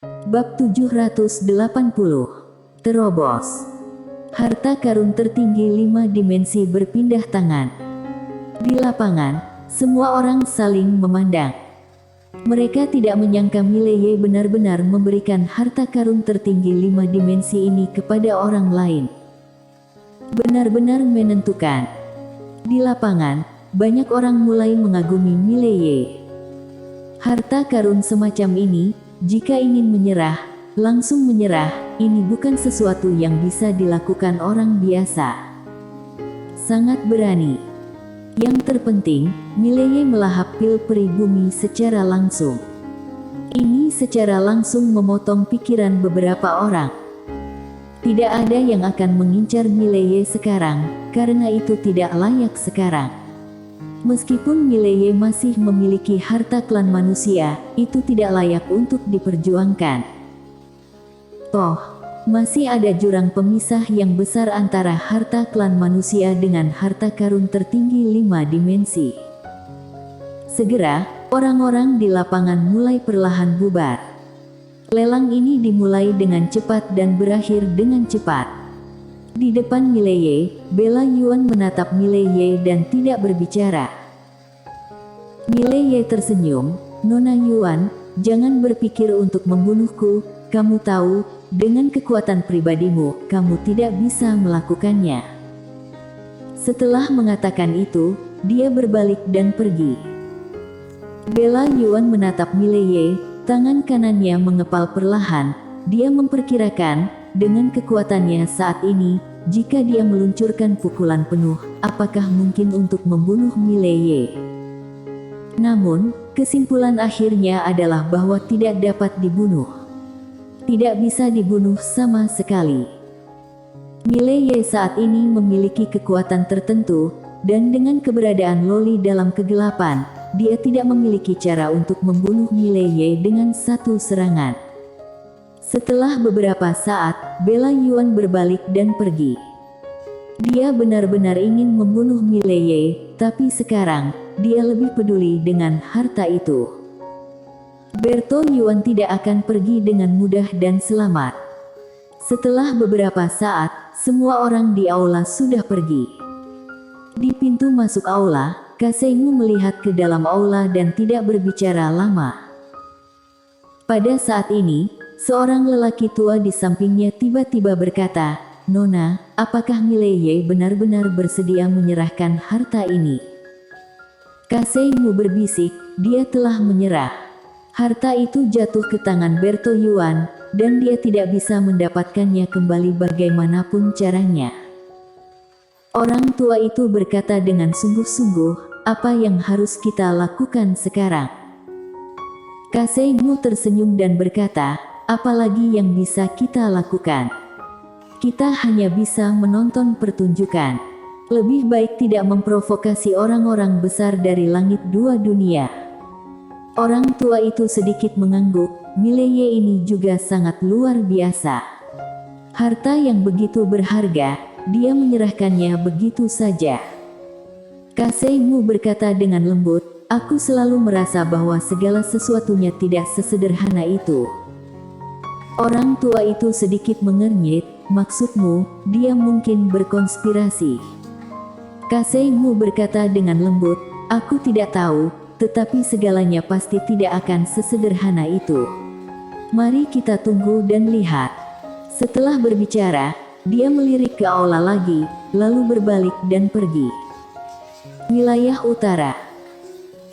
Bab 780. Terobos. Harta karun tertinggi 5 dimensi berpindah tangan. Di lapangan, semua orang saling memandang. Mereka tidak menyangka Mileye benar-benar memberikan harta karun tertinggi 5 dimensi ini kepada orang lain. Benar-benar menentukan. Di lapangan, banyak orang mulai mengagumi Mileye. Harta karun semacam ini, jika ingin menyerah, langsung menyerah, ini bukan sesuatu yang bisa dilakukan orang biasa. Sangat berani. Yang terpenting, Mileye melahap pil peri bumi secara langsung. Ini secara langsung memotong pikiran beberapa orang. Tidak ada yang akan mengincar Mileye sekarang, karena itu tidak layak sekarang. Meskipun Mileye masih memiliki harta klan manusia, itu tidak layak untuk diperjuangkan. Toh, masih ada jurang pemisah yang besar antara harta klan manusia dengan harta karun tertinggi 5 dimensi. Segera, orang-orang di lapangan mulai perlahan bubar. Lelang ini dimulai dengan cepat dan berakhir dengan cepat. Di depan Mileye, Bella Yuan menatap Mileye dan tidak berbicara. Mileye tersenyum, "Nona Yuan, jangan berpikir untuk membunuhku, kamu tahu, dengan kekuatan pribadimu, kamu tidak bisa melakukannya." Setelah mengatakan itu, dia berbalik dan pergi. Bella Yuan menatap Mileye, tangan kanannya mengepal perlahan. Dia memperkirakan, dengan kekuatannya saat ini, jika dia meluncurkan pukulan penuh, apakah mungkin untuk membunuh Mileye? Namun, kesimpulan akhirnya adalah bahwa tidak dapat dibunuh. Tidak bisa dibunuh sama sekali. Mileye saat ini memiliki kekuatan tertentu, dan dengan keberadaan Loli dalam kegelapan, dia tidak memiliki cara untuk membunuh Mileye dengan satu serangan. Setelah beberapa saat, Bella Yuan berbalik dan pergi. Dia benar-benar ingin membunuh Mileye, tapi sekarang, dia lebih peduli dengan harta itu. Berto Yuan tidak akan pergi dengan mudah dan selamat. Setelah beberapa saat, semua orang di aula sudah pergi. Di pintu masuk aula, Kasengmu melihat ke dalam aula dan tidak berbicara lama. Pada saat ini, seorang lelaki tua di sampingnya tiba-tiba berkata, "Nona, apakah Mileye benar-benar bersedia menyerahkan harta ini?" Kasengmu berbisik, dia telah menyerah. Harta itu jatuh ke tangan Berto Yuan, dan dia tidak bisa mendapatkannya kembali bagaimanapun caranya. Orang tua itu berkata dengan sungguh-sungguh, "Apa yang harus kita lakukan sekarang?" Kasengmu tersenyum dan berkata, "Apalagi yang bisa kita lakukan? Kita hanya bisa menonton pertunjukan. Lebih baik tidak memprovokasi orang-orang besar dari langit dua dunia." Orang tua itu sedikit mengangguk, Mileye ini juga sangat luar biasa. Harta yang begitu berharga, dia menyerahkannya begitu saja. Kasengmu berkata dengan lembut, "Aku selalu merasa bahwa segala sesuatunya tidak sesederhana itu." Orang tua itu sedikit mengernyit, "Maksudmu, dia mungkin berkonspirasi?" Kasengmu berkata dengan lembut, "Aku tidak tahu, tetapi segalanya pasti tidak akan sesederhana itu. Mari kita tunggu dan lihat." Setelah berbicara, dia melirik ke aula lagi, lalu berbalik dan pergi. Wilayah Utara.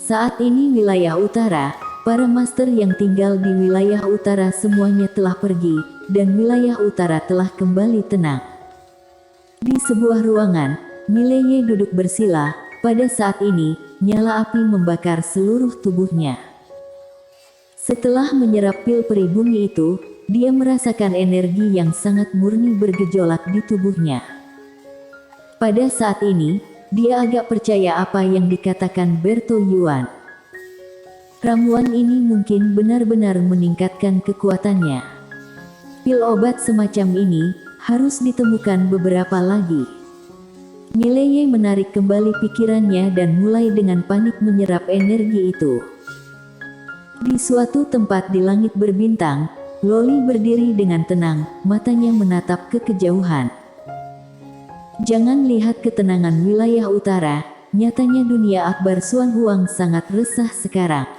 Saat ini wilayah utara, para master yang tinggal di wilayah utara semuanya telah pergi, dan wilayah utara telah kembali tenang. Di sebuah ruangan, Mileye duduk bersila. Pada saat ini, nyala api membakar seluruh tubuhnya. Setelah menyerap pil peri bumi itu, dia merasakan energi yang sangat murni bergejolak di tubuhnya. Pada saat ini, dia agak percaya apa yang dikatakan Berto Yuan. Ramuan ini mungkin benar-benar meningkatkan kekuatannya. Pil obat semacam ini harus ditemukan beberapa lagi. Mileye menarik kembali pikirannya dan mulai dengan panik menyerap energi itu. Di suatu tempat di langit berbintang, Loli berdiri dengan tenang, matanya menatap ke kejauhan. Jangan lihat ketenangan wilayah utara, nyatanya dunia Akbar Suan Huang sangat resah sekarang.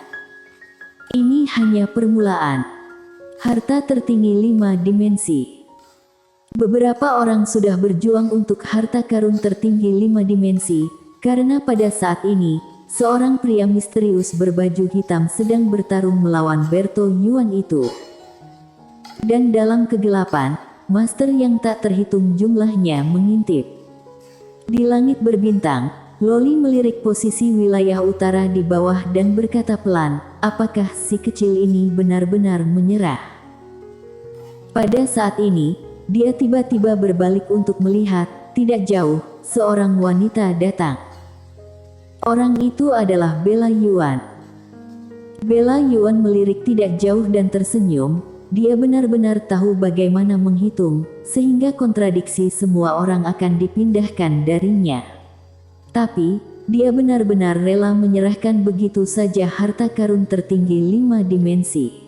Ini hanya permulaan. Harta tertinggi 5 dimensi. Beberapa orang sudah berjuang untuk harta karun tertinggi 5 dimensi, karena pada saat ini, seorang pria misterius berbaju hitam sedang bertarung melawan Berto Yuan itu. Dan dalam kegelapan, master yang tak terhitung jumlahnya mengintip. Di langit berbintang, Loli melirik posisi wilayah utara di bawah dan berkata pelan, apakah si kecil ini benar-benar menyerah? Pada saat ini, dia tiba-tiba berbalik untuk melihat, tidak jauh, seorang wanita datang. Orang itu adalah Bella Yuan. Bella Yuan melirik tidak jauh dan tersenyum, dia benar-benar tahu bagaimana menghitung, sehingga kontradiksi semua orang akan dipindahkan darinya. Tapi, dia benar-benar rela menyerahkan begitu saja harta karun tertinggi 5 dimensi.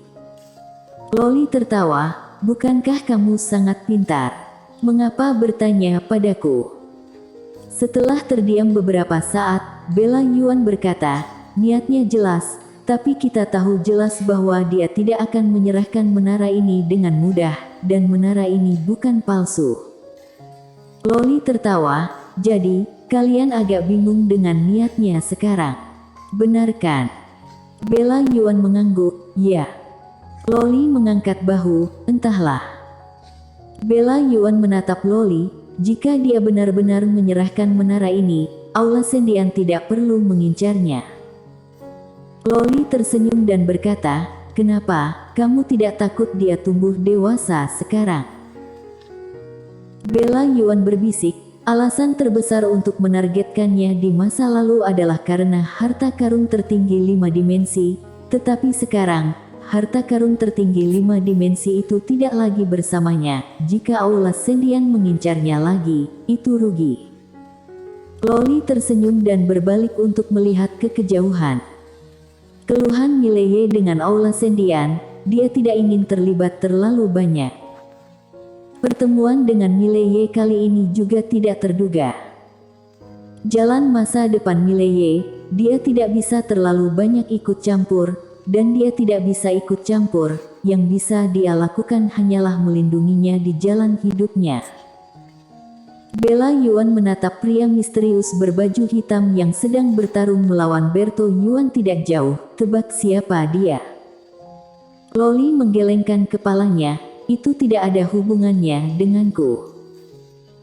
Loli tertawa. Bukankah kamu sangat pintar? Mengapa bertanya padaku? Setelah terdiam beberapa saat, Bella Yuan berkata, niatnya jelas, tapi kita tahu jelas bahwa dia tidak akan menyerahkan menara ini dengan mudah, dan menara ini bukan palsu. Loli tertawa, jadi, kalian agak bingung dengan niatnya sekarang. Benar kan? Bella Yuan mengangguk, ya. Loli mengangkat bahu, entahlah. Bella Yuan menatap Loli, jika dia benar-benar menyerahkan menara ini, Aula Sendian tidak perlu mengincarnya. Loli tersenyum dan berkata, kenapa, kamu tidak takut dia tumbuh dewasa sekarang? Bella Yuan berbisik, alasan terbesar untuk menargetkannya di masa lalu adalah karena harta karun tertinggi 5 dimensi, tetapi sekarang, harta karun tertinggi 5 dimensi itu tidak lagi bersamanya. Jika Aula Sendian mengincarnya lagi, itu rugi. Loli tersenyum dan berbalik untuk melihat ke kejauhan. Keluhan Mileye dengan Aula Sendian, dia tidak ingin terlibat terlalu banyak. Pertemuan dengan Mileye kali ini juga tidak terduga. Jalan masa depan Mileye, dia tidak bisa terlalu banyak ikut campur, dan dia tidak bisa ikut campur, yang bisa dia lakukan hanyalah melindunginya di jalan hidupnya. Bella Yuan menatap pria misterius berbaju hitam yang sedang bertarung melawan Berto Yuan tidak jauh, tebak siapa dia? Loli menggelengkan kepalanya, itu tidak ada hubungannya denganku.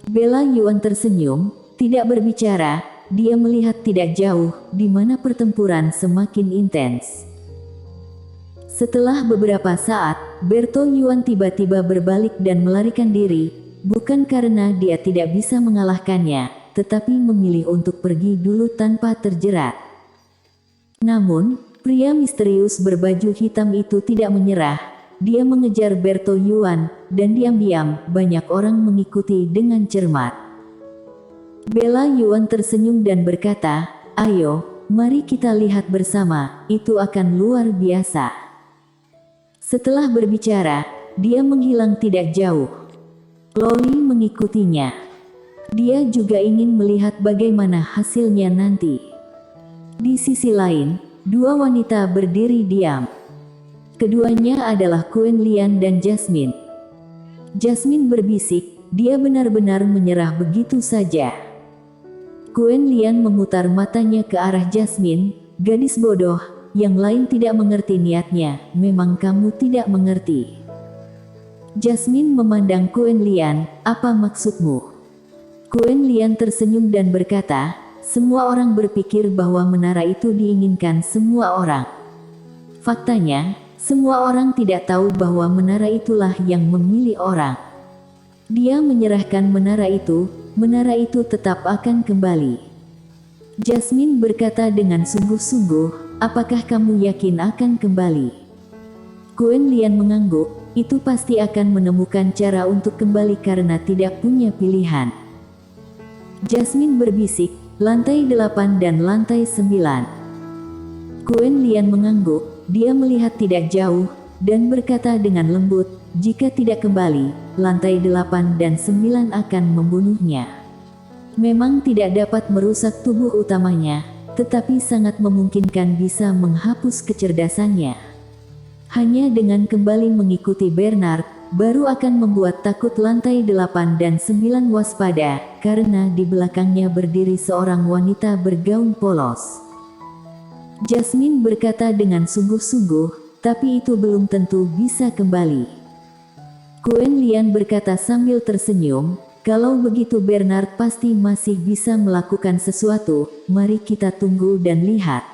Bella Yuan tersenyum, tidak berbicara, dia melihat tidak jauh, di mana pertempuran semakin intens. Setelah beberapa saat, Berto Yuan tiba-tiba berbalik dan melarikan diri, bukan karena dia tidak bisa mengalahkannya, tetapi memilih untuk pergi dulu tanpa terjerat. Namun, pria misterius berbaju hitam itu tidak menyerah, dia mengejar Berto Yuan, dan diam-diam, banyak orang mengikuti dengan cermat. Bella Yuan tersenyum dan berkata, ayo, mari kita lihat bersama, itu akan luar biasa. Setelah berbicara, dia menghilang tidak jauh. Loli mengikutinya. Dia juga ingin melihat bagaimana hasilnya nanti. Di sisi lain, dua wanita berdiri diam. Keduanya adalah Quen Lian dan Jasmine. Jasmine berbisik, dia benar-benar menyerah begitu saja. Quen Lian memutar matanya ke arah Jasmine, gadis bodoh. Yang lain tidak mengerti niatnya, memang kamu tidak mengerti. Jasmine memandang Quen Lian, apa maksudmu? Quen Lian tersenyum dan berkata, semua orang berpikir bahwa menara itu diinginkan semua orang. Faktanya, semua orang tidak tahu bahwa menara itulah yang memilih orang. Dia menyerahkan menara itu tetap akan kembali. Jasmine berkata dengan sungguh-sungguh, apakah kamu yakin akan kembali? Quen Lian mengangguk, itu pasti akan menemukan cara untuk kembali karena tidak punya pilihan. Jasmine berbisik, lantai 8 dan lantai 9. Quen Lian mengangguk, dia melihat tidak jauh, dan berkata dengan lembut, jika tidak kembali, lantai 8 dan 9 akan membunuhnya. Memang tidak dapat merusak tubuh utamanya, tetapi sangat memungkinkan bisa menghapus kecerdasannya. Hanya dengan kembali mengikuti Bernard, baru akan membuat takut lantai 8 dan 9 waspada, karena di belakangnya berdiri seorang wanita bergaun polos. Jasmine berkata dengan sungguh-sungguh, tapi itu belum tentu bisa kembali. Quen Lian berkata sambil tersenyum, kalau begitu Bernard pasti masih bisa melakukan sesuatu, mari kita tunggu dan lihat.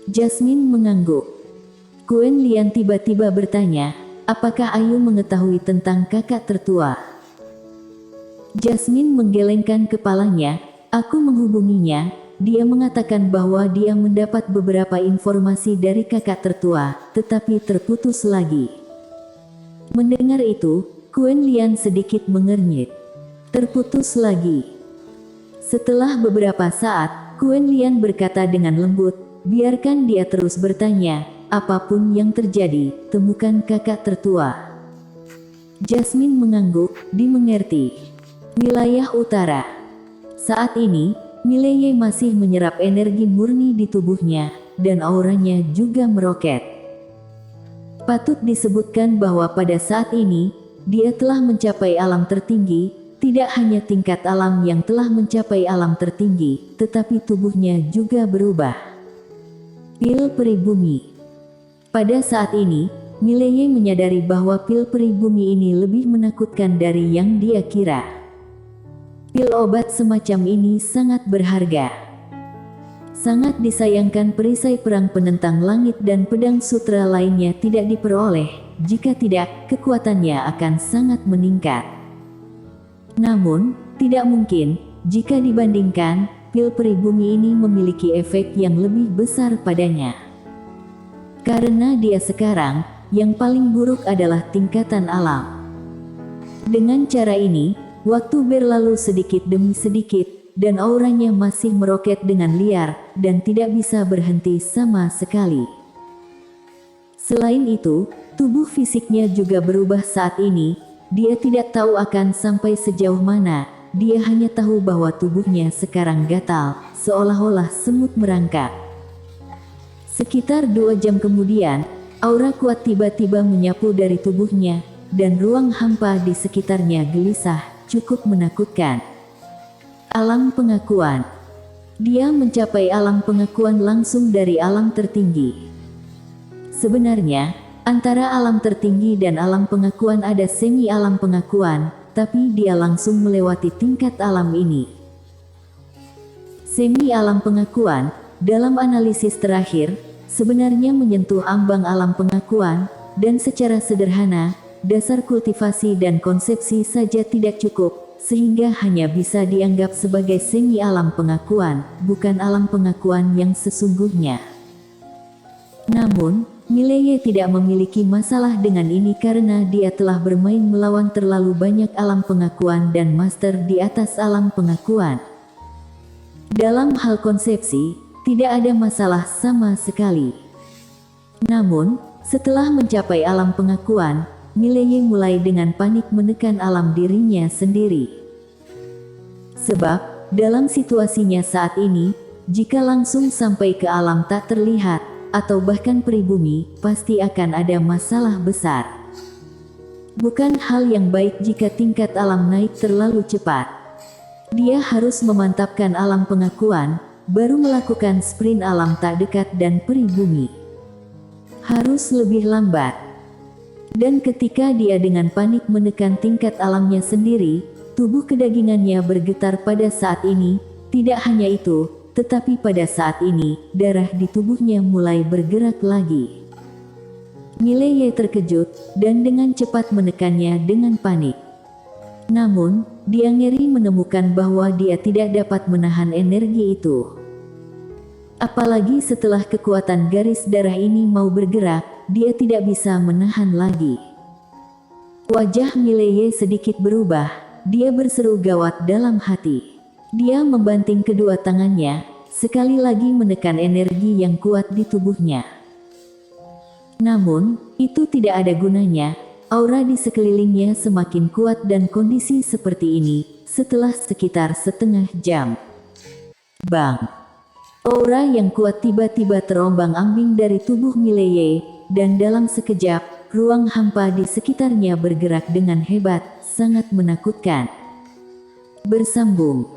Jasmine mengangguk. Quen Lian tiba-tiba bertanya, apakah Ayu mengetahui tentang kakak tertua? Jasmine menggelengkan kepalanya, aku menghubunginya. Dia mengatakan bahwa dia mendapat beberapa informasi dari kakak tertua, tetapi terputus lagi. Mendengar itu, Quen Lian sedikit mengernyit. Terputus lagi. Setelah beberapa saat, Quen Lian berkata dengan lembut, biarkan dia terus bertanya, apapun yang terjadi, temukan kakak tertua. Jasmine mengangguk, dimengerti. Wilayah utara. Saat ini, Mileye masih menyerap energi murni di tubuhnya, dan auranya juga meroket. Patut disebutkan bahwa pada saat ini, dia telah mencapai alam tertinggi, tidak hanya tingkat alam yang telah mencapai alam tertinggi, tetapi tubuhnya juga berubah. Pil peri bumi. Pada saat ini, Mileye menyadari bahwa pil peri bumi ini lebih menakutkan dari yang dia kira. Pil obat semacam ini sangat berharga. Sangat disayangkan perisai perang penentang langit dan pedang sutra lainnya tidak diperoleh, jika tidak, kekuatannya akan sangat meningkat. Namun, tidak mungkin, jika dibandingkan, pil peri bumi ini memiliki efek yang lebih besar padanya. Karena dia sekarang, yang paling buruk adalah tingkatan alam. Dengan cara ini, waktu berlalu sedikit demi sedikit, dan auranya masih meroket dengan liar, dan tidak bisa berhenti sama sekali. Selain itu, tubuh fisiknya juga berubah saat ini, dia tidak tahu akan sampai sejauh mana, dia hanya tahu bahwa tubuhnya sekarang gatal, seolah-olah semut merangkak. Sekitar 2 jam kemudian, aura kuat tiba-tiba menyapu dari tubuhnya, dan ruang hampa di sekitarnya gelisah. Cukup menakutkan. Alam pengakuan. Dia mencapai alam pengakuan langsung dari alam tertinggi. Sebenarnya, antara alam tertinggi dan alam pengakuan ada semi alam pengakuan, tapi dia langsung melewati tingkat alam ini. Semi alam pengakuan, dalam analisis terakhir, sebenarnya menyentuh ambang alam pengakuan, dan secara sederhana, dasar kultivasi dan konsepsi saja tidak cukup, sehingga hanya bisa dianggap sebagai semi alam pengakuan, bukan alam pengakuan yang sesungguhnya. Namun, Mileye tidak memiliki masalah dengan ini karena dia telah bermain melawan terlalu banyak alam pengakuan dan master di atas alam pengakuan. Dalam hal konsepsi, tidak ada masalah sama sekali. Namun, setelah mencapai alam pengakuan, Mileye mulai dengan panik menekan alam dirinya sendiri. Sebab, dalam situasinya saat ini, jika langsung sampai ke alam tak terlihat, atau bahkan pribumi, pasti akan ada masalah besar. Bukan hal yang baik jika tingkat alam naik terlalu cepat. Dia harus memantapkan alam pengakuan, baru melakukan sprint alam tak dekat dan pribumi. Harus lebih lambat. Dan ketika dia dengan panik menekan tingkat alamnya sendiri, tubuh kedagingannya bergetar pada saat ini. Tidak hanya itu, tetapi pada saat ini, darah di tubuhnya mulai bergerak lagi. Mileye terkejut, dan dengan cepat menekannya dengan panik. Namun, dia ngeri menemukan bahwa dia tidak dapat menahan energi itu. Apalagi setelah kekuatan garis darah ini mau bergerak, dia tidak bisa menahan lagi. Wajah Mileye sedikit berubah, dia berseru gawat dalam hati. Dia membanting kedua tangannya, sekali lagi menekan energi yang kuat di tubuhnya. Namun, itu tidak ada gunanya. Aura di sekelilingnya semakin kuat dan kondisi seperti ini, setelah sekitar setengah jam. Bang! Aura yang kuat tiba-tiba terombang-ambing dari tubuh Mileye, dan dalam sekejap, ruang hampa di sekitarnya bergerak dengan hebat, sangat menakutkan. Bersambung.